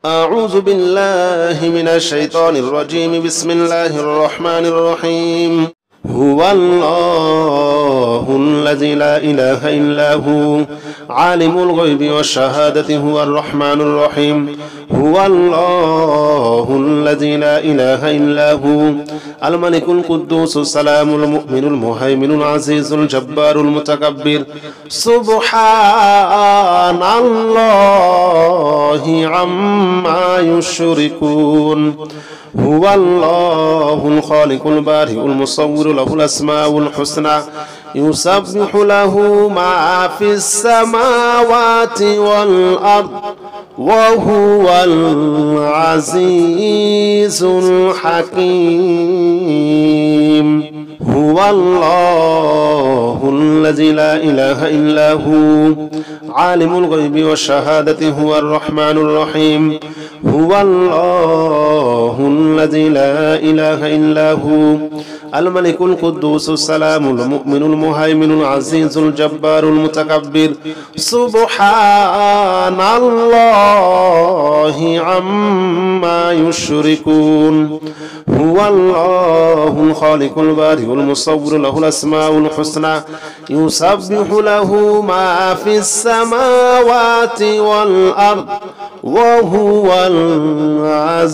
أعوذ بالله من الشيطان الرجيم. بسم الله الرحمن الرحيم. هو الله الذي لا إله إلا هو عالم الغيب والشهادة هو الرحمن الرحيم. هو الله الذي لا إله إلا هو الملك القدوس السلام المؤمن المهيمن العزيز الجبار المتكبر. سبحان الله عما يشركون. هو الله الخالق البارئ المصور له الأسماء الحسنى يسبح له ما في السماوات والأرض وهو العزيز الحكيم. هو الله الذي لا إله إلا هو عالم الغيب والشهادة هو الرحمن الرحيم. هو الله الذي لا إله إلا هو الملك القدوس السلام المؤمن المهيمن العزيز الجبار المتكبر. سبحان الله عما يشركون. هو الله الخالق البارئ المصور له الأسماء الحسنى يسبح له ما في السماوات والأرض وهو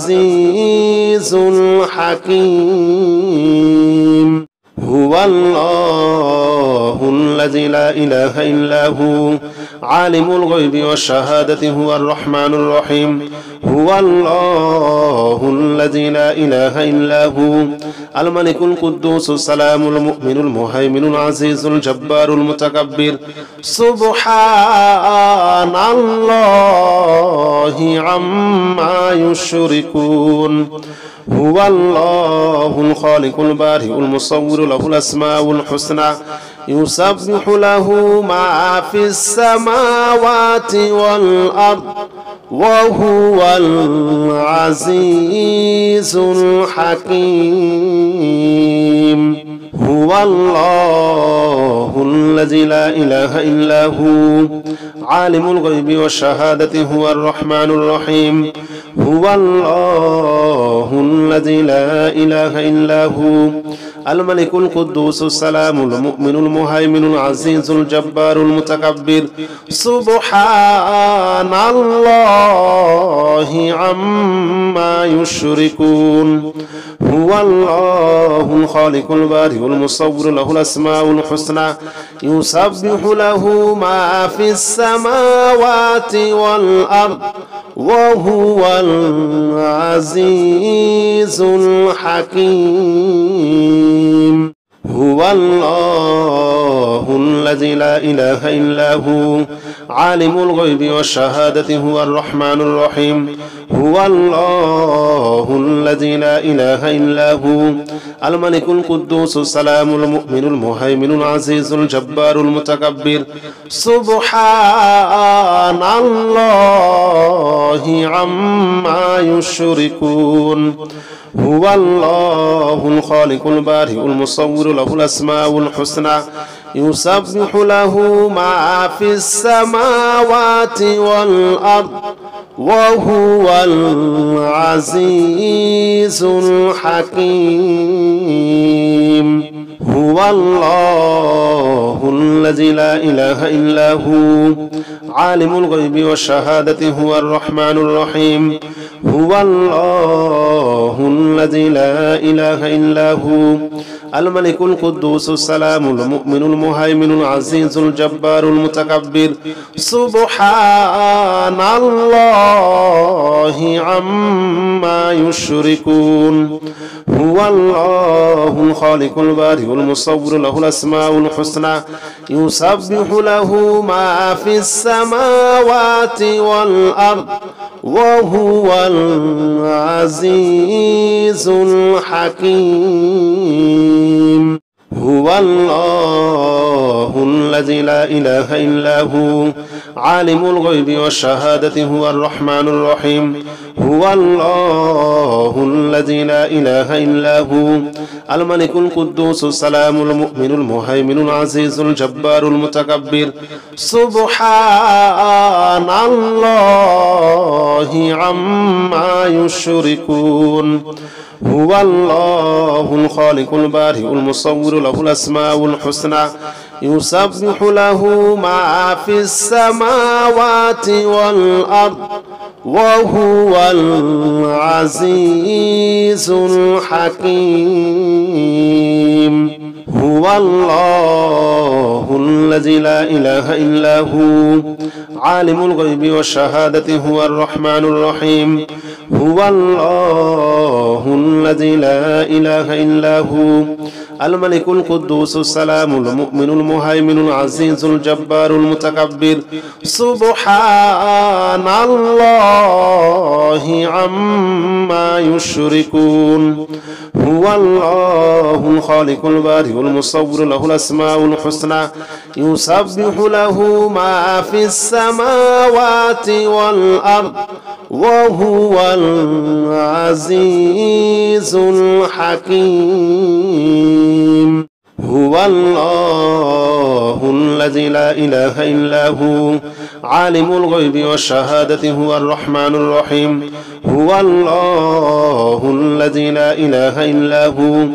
العزيز الحكيم. هو الله الذي لا إله إلا هو عالم الغيب والشهادة هو الرحمن الرحيم. هو الله الذي لا إله إلا هو الملك القدوس السلام المؤمن المهيمن العزيز الجبار المتكبر. سبحان الله عما يشركون. هو الله الخالق البارئ المصور له الأسماء الحسنى يسبح له ما في السماوات والأرض وهو العزيز الحكيم. هو الله الذي لا إله إلا هو عالم الغيب والشهادة هو الرحمن الرحيم. هو الله الذي لا إله إلا هو الملك القدوس السلام المؤمن المهيمن العزيز الجبار المتكبر. سبحان الله عما يشركون. هو الله الخالق البارئ المصور له الأسماء الحسنى يسبح له ما في السماوات والأرض وهو العزيز الحكيم. هو الله الذي لا إله إلا هو عالم الغيب والشهادة هو الرحمن الرحيم. هو الله الذي لا إله إلا هو الملك القدوس السلام المؤمن المهيمن العزيز الجبار المتكبر. سبحان الله عما يشركون. هو الله الخالق البارئ المصور له الأسماء الحسنى يسبح له ما في السماوات والأرض وهو العزيز الحكيم. هو الله الذي لا إله إلا هو عالم الغيب والشهادة هو الرحمن الرحيم. هو الله الذي لا إله إلا هو الملك القدوس السلام المؤمن المهيمن العزيز الجبار المتكبر. سبحان الله عما يشركون. هو الله الخالق البارئ المصور له الأسماء الحسنى يسبح له ما في السماوات والأرض وهو العزيز الحكيم. هو الله الذي لا إله إلا هو عالم الغيب والشهادة هو الرحمن الرحيم هو الله الذي لا إله إلا هو الملك القدوس السلام المؤمن المهيمن العزيز الجبار المتكبر سبحان الله عما يشركون هو الله الخالق البارئ المصور له الأسماء الحسنى يسبح له ما في السماوات والأرض وهو العزيز الحكيم هو الله الذي لا إله إلا هو عالم الغيب والشهادة هو الرحمن الرحيم هو الله الذي لا إله إلا هو الملك القدوس السلام المؤمن المهيمن العزيز الجبار المتكبر سبحان الله عما يشركون هو الله الخالق البارئ المصور له الأسماء الحسنى يسبح له ما في السماوات والأرض وهو العزيز الحكيم هو الله الذي لا إله إلا هو عالم الغيب والشهادة هو الرحمن الرحيم هو الله الذي لا إله إلا هو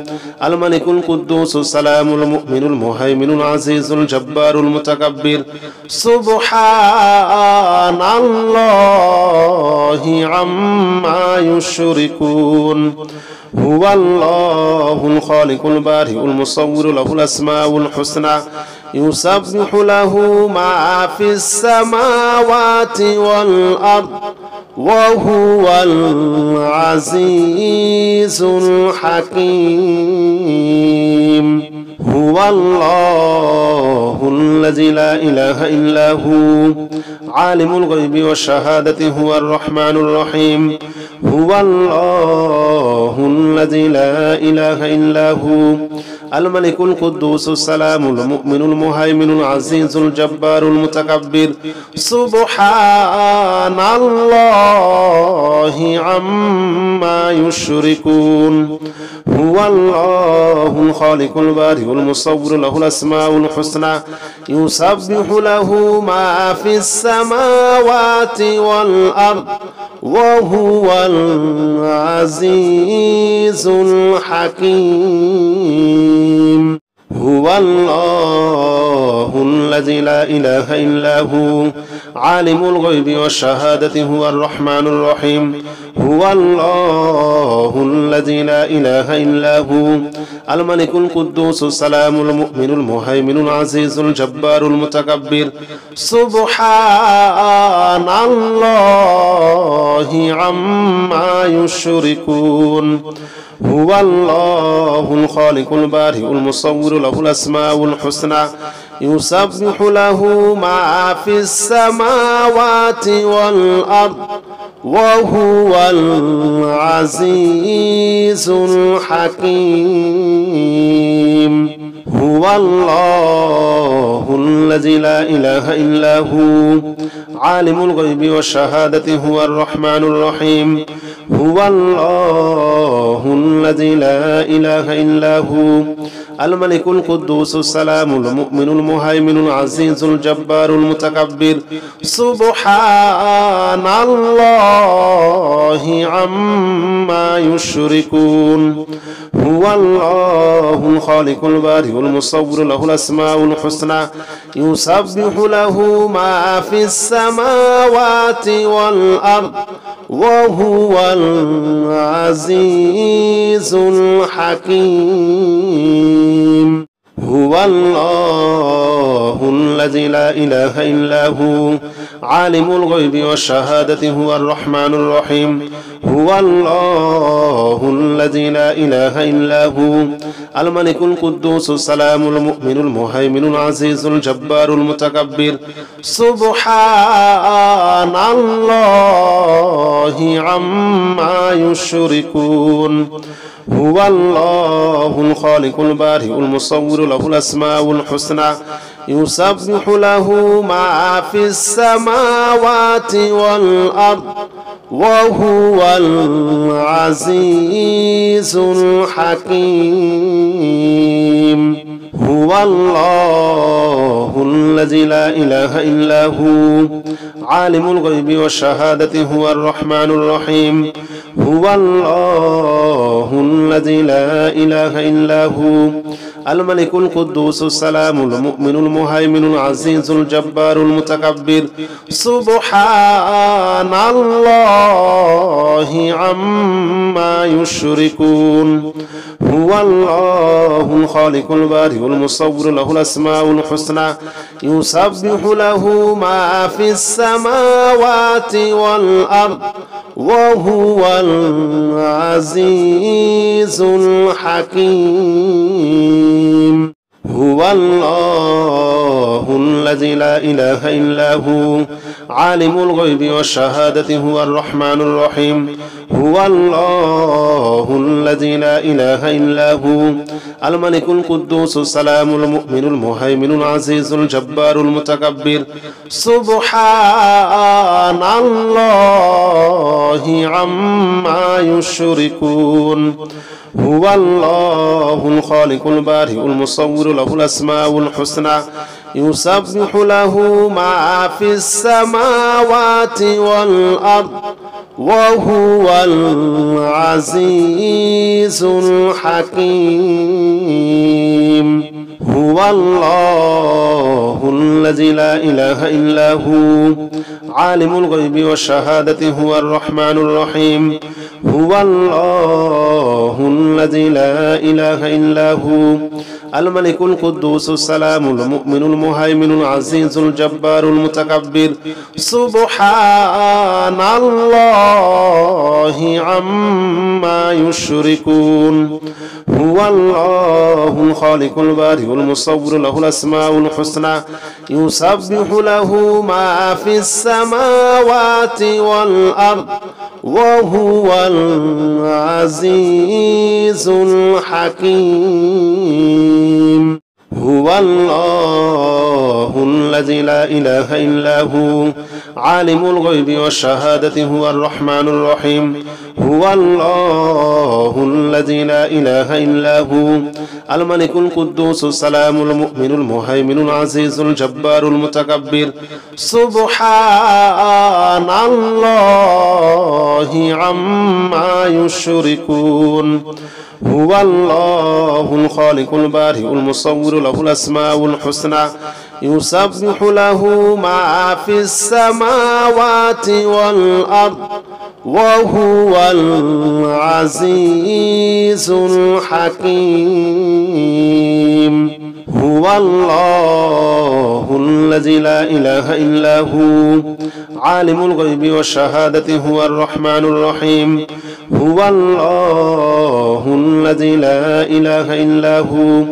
الملك القدوس السلام المؤمن المهيمن العزيز الجبار المتكبر سبحان الله عما يشركون هو الله الخالق البارئ المصور له الأسماء الحسنى يسبح له ما في السماوات والأرض وهو العزيز الحكيم هو الله الذي لا إله إلا هو عالم الغيب والشهادة هو الرحمن الرحيم هو الله الذي لا إله إلا هو الملك القدوس السلام المؤمن المهيمن العزيز الجبار المتكبر سبحان الله عما يشركون هو الله الخالق البارئ المصور له الأسماء الحسنى يسبح له ما في السماوات والأرض وهو العزيز الحكيم هو الله الذي لا إله إلا هو عالم الغيب والشهادة هو الرحمن الرحيم هو الله الذي لا إله إلا هو الملك القدوس السلام المؤمن المهيمن العزيز الجبار المتكبر سبحان الله عما يشركون هو الله الخالق البارئ المصور له الأسماء الحسنى يسبح له ما في السماوات والأرض وهو العزيز الحكيم هو الله الذي لا إله إلا هو عالم الغيب والشهادة هو الرحمن الرحيم هو الله الذي لا إله إلا هو الملك القدوس السلام المؤمن المهيمن العزيز الجبار المتكبر سبحان الله عما يشركون هو الله الخالق البارئ المصور له الأسماء الحسنى يسبح له ما في السماوات والأرض وهو العزيز الحكيم هو الله الذي لا إله إلا هو عالم الغيب والشهادة هو الرحمن الرحيم هو الله الذي لا إله إلا هو الملك القدوس السلام المؤمن المهيمن العزيز الجبار المتكبر سبحان الله عما يشركون هو الله الخالق البارئ المصور له الأسماء الحسنى يسبح له ما في السماوات والأرض وهو العزيز الحكيم هو الله الذي لا إله إلا هو عالم الغيب والشهادة هو الرحمن الرحيم هو الله الذي لا إله إلا هو الملك القدوس السلام المؤمن المهيمن العزيز الجبار المتكبر سبحان الله عما يشركون هو الله الخالق البارئ المصور له الأسماء الحسنى يسبح له ما في السماوات والأرض وهو العزيز الحكيم هو الله الذي لا إله إلا هو عالم الغيب والشهادة هو الرحمن الرحيم هو الله الذي لا إله إلا هو الملك القدوس السلام المؤمن المهيمن العزيز الجبار المتكبر سبحان الله عما يشركون هو الله الخالق البارئ المصور له الأسماء الحسنى يسبح له ما في السماوات والأرض وهو العزيز الحكيم هو الله الذي لا إله إلا هو عالم الغيب والشهادة هو الرحمن الرحيم هو الله الذي لا إله إلا هو الملك القدوس السلام المؤمن المهيمن العزيز الجبار المتكبر سبحان الله عما يشركون هو الله الخالق البارئ المصور له الأسماء الحسنى يسبح له ما في السماوات والأرض وهو العزيز الحكيم هو الله الذي لا إله إلا هو عالم الغيب والشهادة هو الرحمن الرحيم هو الله الذي لا إله إلا هو الملك القدوس السلام المؤمن المهيمن العزيز الجبار المتكبر سبحان الله عما يشركون هو الله الخالق البارئ المصور له الأسماء الحسنى يسبح له ما في السماوات والأرض وهو العزيز الحكيم هو الله الذي لا إله إلا هو عالم الغيب والشهادة هو الرحمن الرحيم هو الله الذي لا إله إلا هو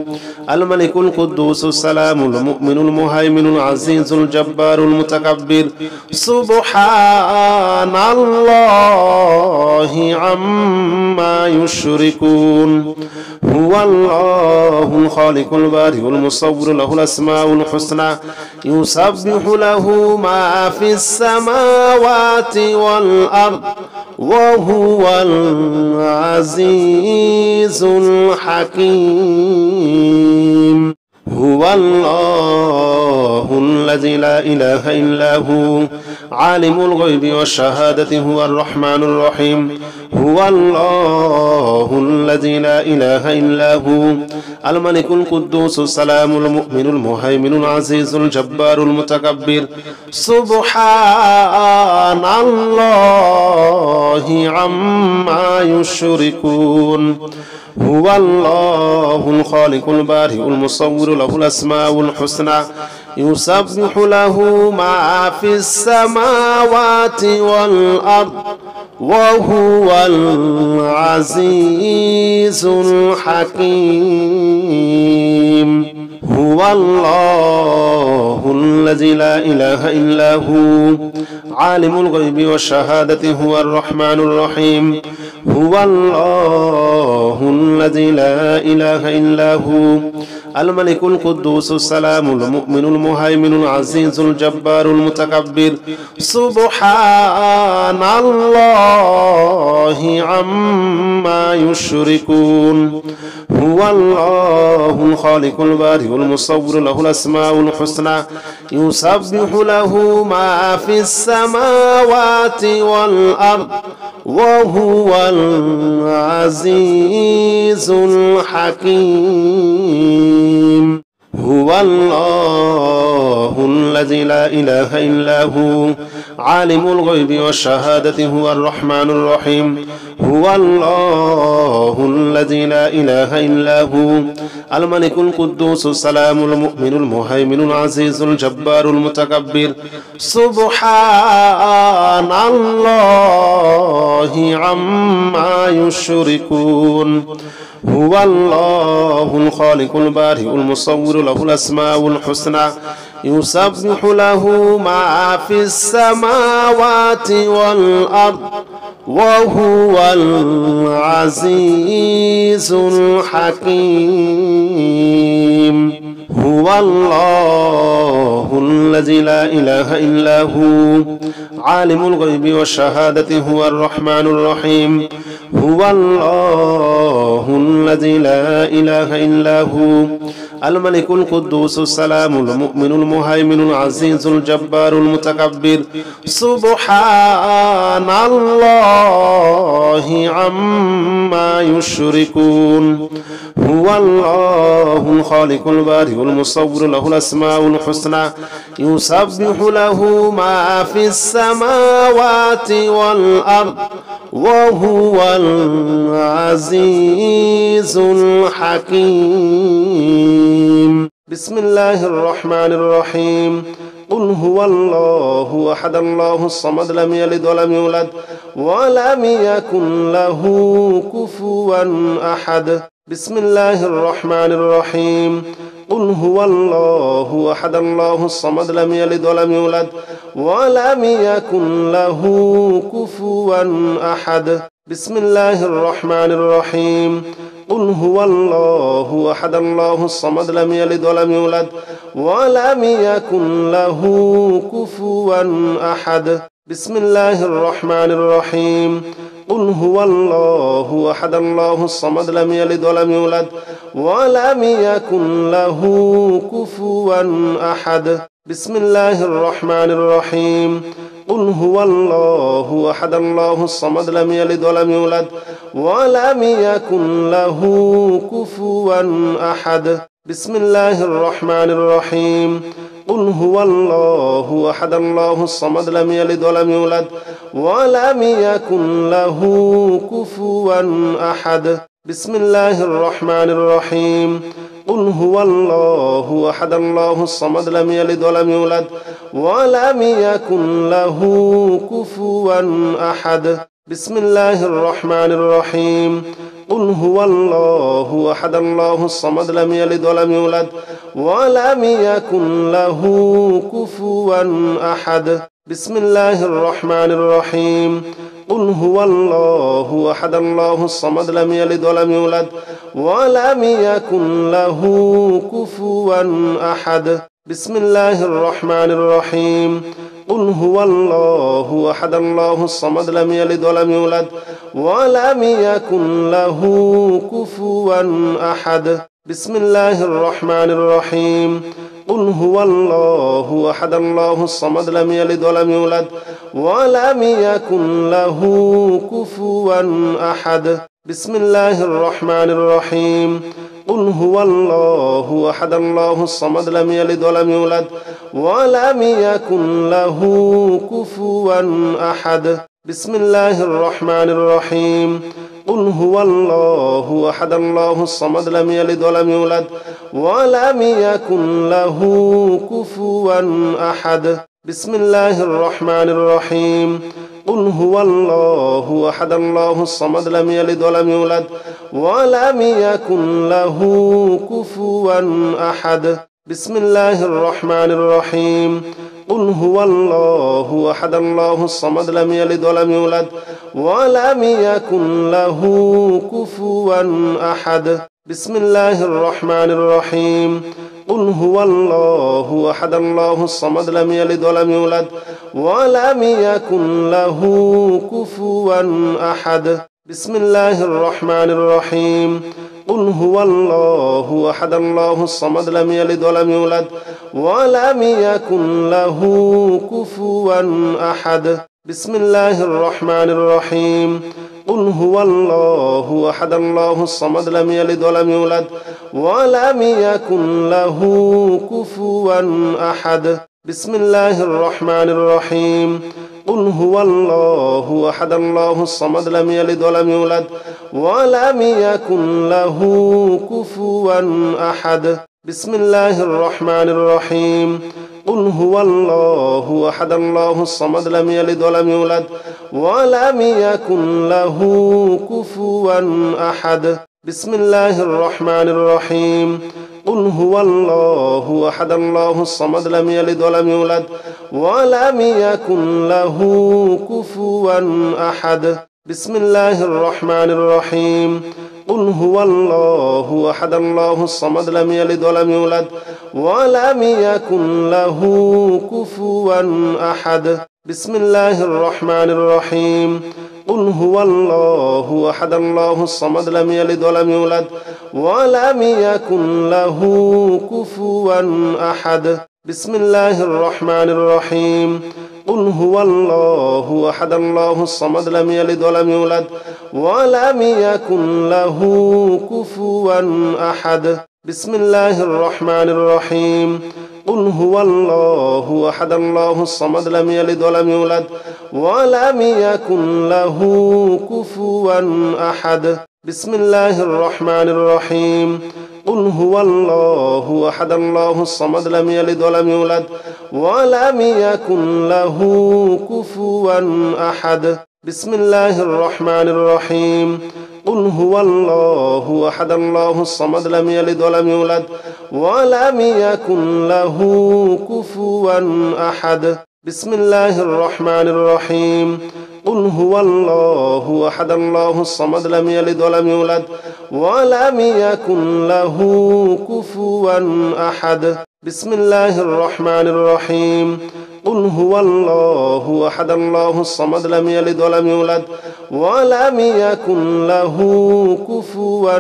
الملك القدوس السلام المؤمن المهيمن العزيز الجبار المتكبر سبحان الله عما يشركون هو الله الخالق البارئ المصور له الأسماء الحسنى يسبح له ما في السماوات والأرض وهو العزيز الحكيم هو الله الذي لا إله إلا هو عالم الغيب والشهادة هو الرحمن الرحيم هو الله الذي لا إله إلا هو الملك القدوس السلام المؤمن المهيمن العزيز الجبار المتكبر سبحان الله عما يشركون هو الله الخالق البارئ المصور له الأسماء الحسنى يسبح له ما في السماوات والأرض وهو العزيز الحكيم هو الله الذي لا إله إلا هو عالم الغيب والشهادة هو الرحمن الرحيم هو الله الذي لا إله إلا هو الملك القدوس السلام المؤمن المهيمن العزيز الجبار المتكبر سبحان الله عما يشركون هو الله الخالق البارئ المصور له الأسماء الحسنى يسبح له ما في السماوات والأرض وهو العزيز الحكيم هو الله الذي لا إله إلا هو عالم الغيب والشهادة هو الرحمن الرحيم هو الله الذي لا إله إلا هو الملك القدوس السلام المؤمن المهيمن العزيز الجبار المتكبر سبحان الله عما يشركون هو الله الخالق البارئ المصور له الأسماء الحسنى يسبح له ما في السماوات والأرض وهو العزيز الحكيم هو الله الذي لا إله إلا هو عالم الغيب والشهادة هو الرحمن الرحيم هو الله الذي لا إله إلا هو الملك القدوس السلام المؤمن المهيمن العزيز الجبار المتكبر سبحان الله عما يشركون هو الله الخالق البارئ المصور له الأسماء الحسنى يسبح له ما في السماوات والأرض وهو العزيز الحكيم بسم الله الرحمن الرحيم قل هو الله أحد الله الصمد لم يلد ولم يولد ولم يكن له كفوا أحد بسم الله الرحمن الرحيم قل هو الله أحد الله الصمد لم يلد ولم يولد ولم يكن له كفوا أحد بسم الله الرحمن الرحيم قل هو الله أحد الله الصمد لم يلد ولم يولد ولم يكن له كفوا أحد بسم الله الرحمن الرحيم قل هو الله أحد الله الصمد لم يلد ولم يولد ولم يكن له كفوا أحد بسم الله الرحمن الرحيم قل هو الله أحد الله الصمد لم يلد ولم يولد ولم يكن له كفوا أحد بسم الله الرحمن الرحيم قل هو الله أحد الله الصمد لم يلد ولم يولد ولم يكن له كفوا أحد بسم الله الرحمن الرحيم قل هو الله أحد الله الصمد لم يلد ولم يولد ولم يكن له كفوا أحد بسم الله الرحمن الرحيم قل هو الله أحد الله الصمد لم يلد ولم يولد ولم يكن له كفوا أحد بسم الله الرحمن الرحيم قل هو الله أحد الله الصمد لم يلد ولم يولد ولم يكن له كفوا أحد بسم الله الرحمن الرحيم قل هو الله أحد الله الصمد لم يلد ولم يولد ولم يكن له كفوا أحد بسم الله الرحمن الرحيم قل هو الله أحد الله الصمد لم يلد ولم يولد ولم يكن له كفوا أحد بسم الله الرحمن الرحيم قل هو الله أحد الله الصمد لم يلد ولم يولد ولم يكن له كفوا أحد بسم الله الرحمن الرحيم قل هو الله أحد الله الصمد لم يلد ولم يولد ولم يكن له كفوا أحد بسم الله الرحمن الرحيم قل هو الله أحد الله الصمد لم يلد ولم يولد ولم يكن له كفوا أحد بسم الله الرحمن الرحيم قل هو الله أحد الله الصمد لم يلد ولم يولد ولم يكن له كفوا أحد بسم الله الرحمن الرحيم قل هو الله أحد الله الصمد لم يلد ولم يولد ولم يكن له كفوا أحد بسم الله الرحمن الرحيم قل هو الله أحد الله الصمد لم يلد ولم يولد ولم يكن له كفوا أحد بسم الله الرحمن الرحيم قل هو الله أحد الله الصمد لم يلد ولم يولد ولم يكن له كفوا أحد بسم الله الرحمن الرحيم قل هو الله أحد الله الصمد لم يلد ولم يولد ولم يكن له كفوا أحد بسم الله الرحمن الرحيم قل هو الله أحد الله الصمد لم يلد ولم يولد ولم يكن له كفوا أحد بسم الله الرحمن الرحيم قل هو الله أحد الله الصمد لم يلد ولم يولد ولم يكن له كفوا أحد بسم الله الرحمن الرحيم قل هو الله أحد الله الصمد لم يلد ولم يولد ولم يكن له كفوا أحد بسم الله الرحمن الرحيم قل هو الله أحد الله الصمد لم يلد ولم يولد ولم يكن له كفوا أحد بسم الله الرحمن الرحيم قل هو الله أحد الله الصمد لم يلد ولم يولد ولم يكن له كفوا أحد بسم الله الرحمن الرحيم قل هو الله أحد الله الصمد لم يلد ولم يولد ولم يكن له كفوا أحد بسم الله الرحمن الرحيم قل هو الله أحد الله الصمد لم يلد ولم يولد ولم يكن له كفوا أحد بسم الله الرحمن الرحيم قل هو الله أحد الله الصمد لم يلد ولم يولد ولم يكن له كفوا أحد بسم الله الرحمن الرحيم قل هو الله أحد الله الصمد لم يلد ولم يولد ولم يكن له كفوا أحد بسم الله الرحمن الرحيم قل هو الله أحد الله الصمد لم يلد ولم يولد ولم يكن له كفوا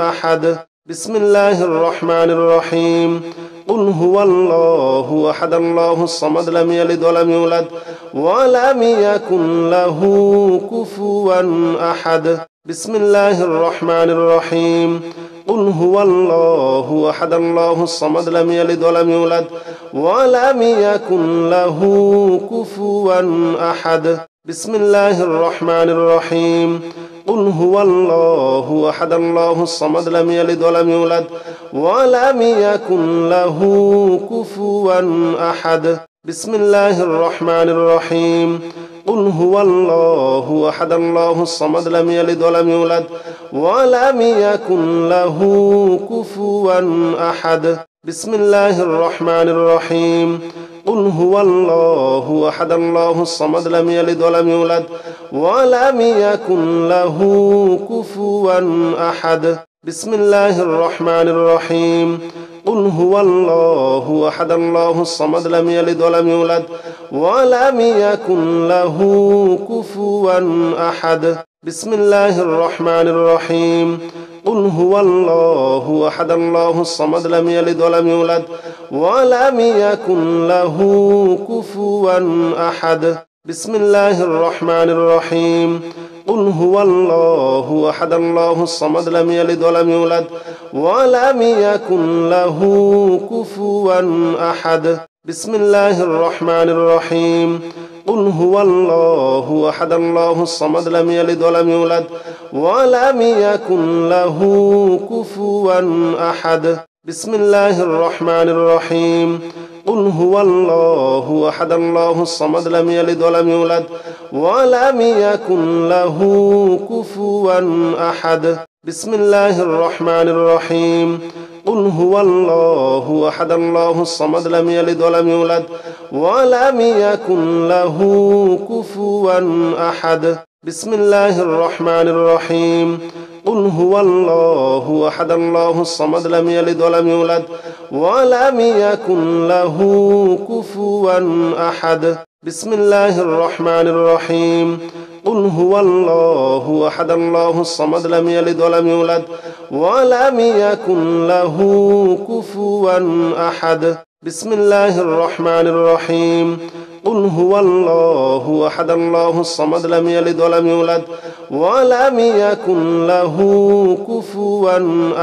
أحد بسم الله الرحمن الرحيم قل هو الله أحد الله الصمد لم يلد ولم يولد ولم يكن له كفوا أحد بسم الله الرحمن الرحيم قل هو الله أحد الله الصمد لم يلد ولم يولد ولم يكن له كفوا أحد بسم الله الرحمن الرحيم قل هو الله أحد الله الصمد لم يلد ولم يولد ولم يكن له كفوا أحد بسم الله الرحمن الرحيم قل هو الله أحد الله الصمد لم يلد ولم يولد ولم يكن له كفوا أحد بسم الله الرحمن الرحيم قل هو الله أحد الله الصمد لم يلد ولم يولد ولم يكن له كفوا أحد بسم الله الرحمن الرحيم قل هو الله أحد الله الصمد لم يلد ولم يولد ولم يكن له كفوا أحد بسم الله الرحمن الرحيم قل هو الله أحد الله الصمد لم يلد ولم يولد ولم يكن له كفوا أحد بسم الله الرحمن الرحيم قل هو الله أحد الله الصمد لم يلد ولم يولد ولم يكن له كفوا أحد بسم الله الرحمن الرحيم قل هو الله أحد الله الصمد لم يلد ولم يولد ولم يكن له كفوا أحد بسم الله الرحمن الرحيم قل هو الله أحد الله الصمد لم يلد ولم يولد ولم يكن له كفوا أحد بسم الله الرحمن الرحيم قل هو الله أحد الله الصمد لم يلد ولم يولد ولم يكن له كفوا أحد بسم الله الرحمن الرحيم قل هو الله أحد الله الصمد لم يلد ولم يولد ولم يكن له كفوا أحد بسم الله الرحمن الرحيم قل هو الله أحد الله الصمد لم يلد ولم يولد ولم يكن له كفوا أحد بسم الله الرحمن الرحيم قل هو الله أحد الله الصمد لم يلد ولم يولد ولم يكن له كفوا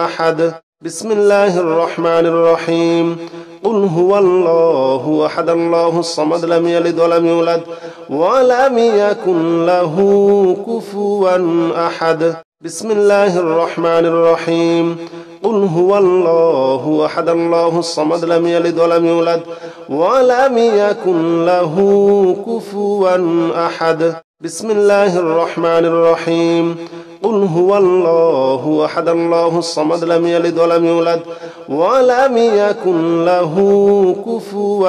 أحد بسم الله الرحمن الرحيم قل هو الله أحد الله الصمد لم يلد ولم يولد ولم يكن له كفوا أحد بسم الله الرحمن الرحيم قل هو الله أحد الله الصمد لم يلد ولم يولد ولم يكن له كفوا أحد بسم الله الرحمن الرحيم قل هو الله أحد الله الصمد لم يلد ولم يولد ولم يكن له كفوا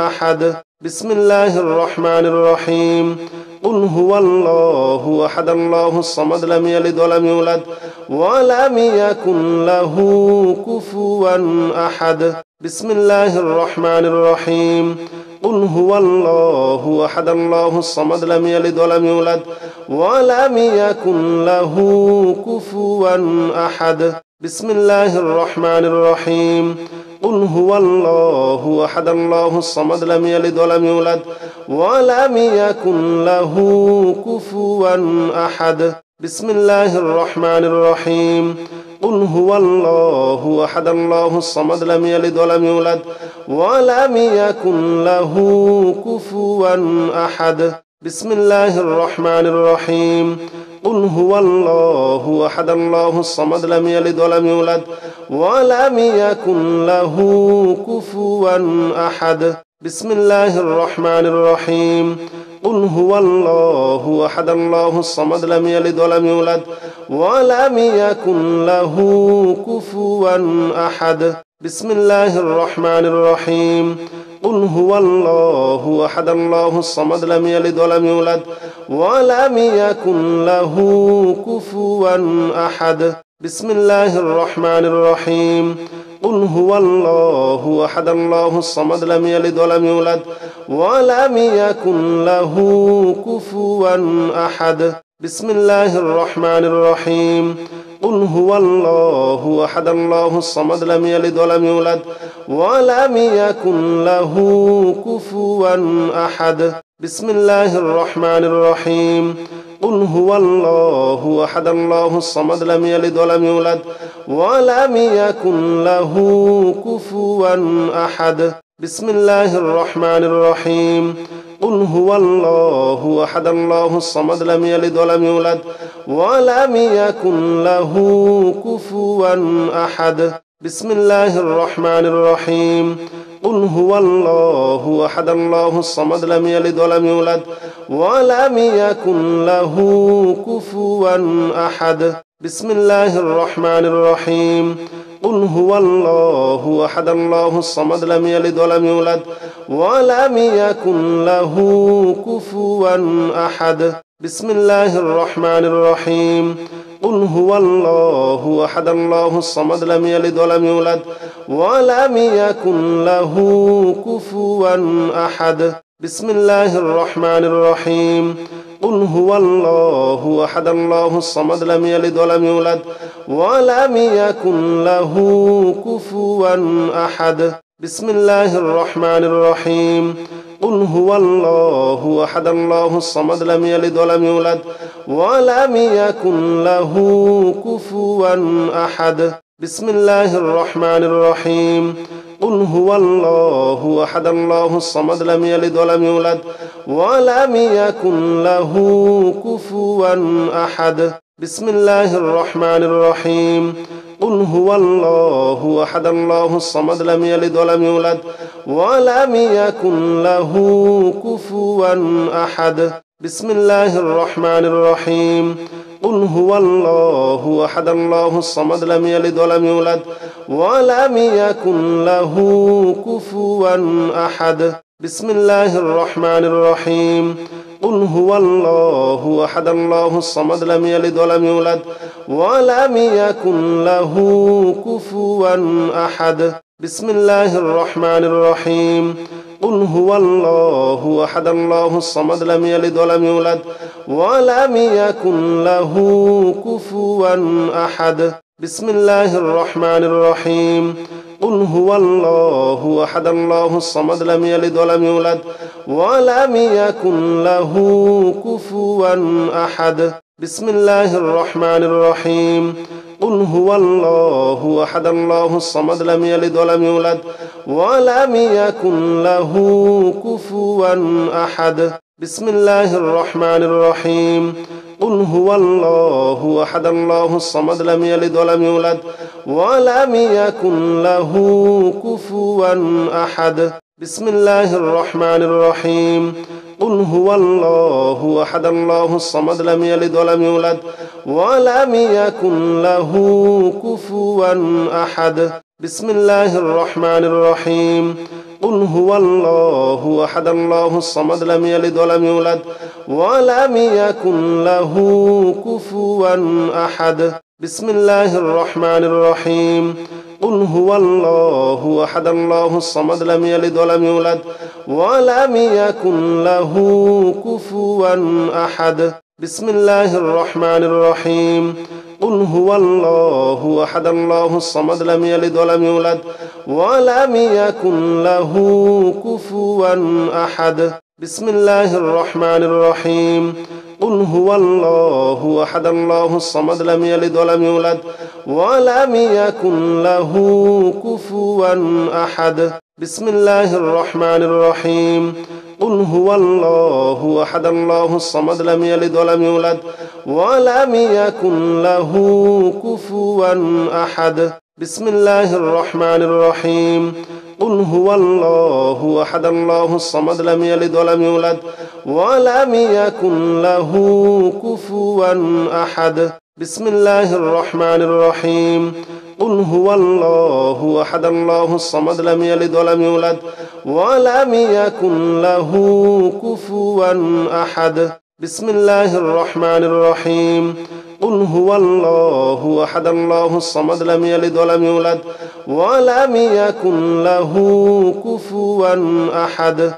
أحد بسم الله الرحمن الرحيم قل هو الله أحد الله الصمد لم يلد ولم يولد ولم يكن له كفوا أحد بسم الله الرحمن الرحيم قل هو الله أحد الله الصمد لم يلد ولم يولد ولم يكن له كفوا أحد بسم الله الرحمن الرحيم قل هو الله أحد الله الصمد لم يلد ولم يولد ولم يكن له كفوا أحد بسم الله الرحمن الرحيم قل هو الله أحد الله الصمد لم يلد ولم يولد ولم يكن له كفوا أحد بسم الله الرحمن الرحيم قل هو الله أحد الله الصمد لم يلد ولم يولد ولم يكن له كفوا أحد بسم الله الرحمن الرحيم قل هو الله أحد الله الصمد لم يلد ولم يولد ولم يكن له كفوا أحد بسم الله الرحمن الرحيم قل هو الله أحد الله الصمد لم يلد ولم يولد ولم يكن له كفوا أحد بسم الله الرحمن الرحيم قل هو الله أحد الله الصمد لم يلد ولم يولد ولم يكن له كفوا أحد بسم الله الرحمن الرحيم قل هو الله أحد الله الصمد لم يلد ولم يولد ولم يكن له كفوا أحد بسم الله الرحمن الرحيم قل هو الله أحد الله الصمد لم يلد ولم يولد ولم يكن له كفوا أحد بسم الله الرحمن الرحيم قل هو الله أحد الله الصمد لم يلد ولم يولد ولم يكن له كفوا أحد بسم الله الرحمن الرحيم قل هو الله أحد الله الصمد لم يلد ولم يولد ولم يكن له كفوا أحد بسم الله الرحمن الرحيم قل هو الله أحد الله الصمد لم يلد ولم يولد ولم يكن له كفوا أحد بسم الله الرحمن الرحيم قل هو الله أحد الله الصمد لم يلد ولم يولد ولم يكن له كفوا أحد بسم الله الرحمن الرحيم قل هو الله أحد الله الصمد لم يلد ولم يولد ولم يكن له كفوا أحد بسم الله الرحمن الرحيم قل هو الله أحد الله الصمد لم يلد ولم يولد ولم يكن له كفوا أحد بسم الله الرحمن الرحيم قل هو الله أحد الله الصمد لم يلد ولم يولد ولم يكن له كفوا أحد بسم الله الرحمن الرحيم قل هو الله أحد الله الصمد لم يلد ولم يولد ولم يكن له كفوا أحد بسم الله الرحمن الرحيم قل هو الله أحد الله الصمد لم يلد ولم يولد ولم يكن له كفوا أحد بسم الله الرحمن الرحيم قل هو الله أحد الله الصمد لم يلد ولم يولد ولم يكن له كفوا أحد بسم الله الرحمن الرحيم قل هو الله أحد الله الصمد لم يلد ولم يولد ولم يكن له كفوا أحد بسم الله الرحمن الرحيم قل هو الله أحد الله الصمد لم يلد ولم يولد ولم يكن له كفوا أحد بسم الله الرحمن الرحيم قل هو الله أحد الله الصمد لم يلد ولم يولد ولم يكن له كفوا أحد بسم الله الرحمن الرحيم قل هو الله أحد الله الصمد لم يلد ولم يولد ولم يكن له كفوا أحد بسم الله الرحمن الرحيم قل هو الله أحد الله الصمد لم يلد ولم يولد ولم يكن له كفوا أحد بسم الله الرحمن الرحيم قل هو الله أحد الله الصمد لم يلد ولم يولد ولم يكن له كفوا أحد بسم الله الرحمن الرحيم قل هو الله أحد الله الصمد لم يلد ولم يولد ولم يكن له كفوا أحد بسم الله الرحمن الرحيم قل هو الله أحد الله الصمد لم يلد ولم يولد ولم يكن له كفوا أحد بسم الله الرحمن الرحيم قل هو الله أحد الله الصمد لم يلد ولم يولد ولم يكن له كفوا أحد بسم الله الرحمن الرحيم قل هو الله أحد الله الصمد لم يلد ولم يولد ولم يكن له كفوا أحد بسم الله الرحمن الرحيم قل هو الله أحد الله الصمد لم يلد ولم يولد ولم يكن له كفوا أحد بسم الله الرحمن الرحيم قل هو الله أحد الله الصمد لم يلد ولم يولد ولم يكن له كفوا أحد بسم الله الرحمن الرحيم قل هو الله أحد الله الصمد لم يلد ولم يولد ولم يكن له كفوا أحد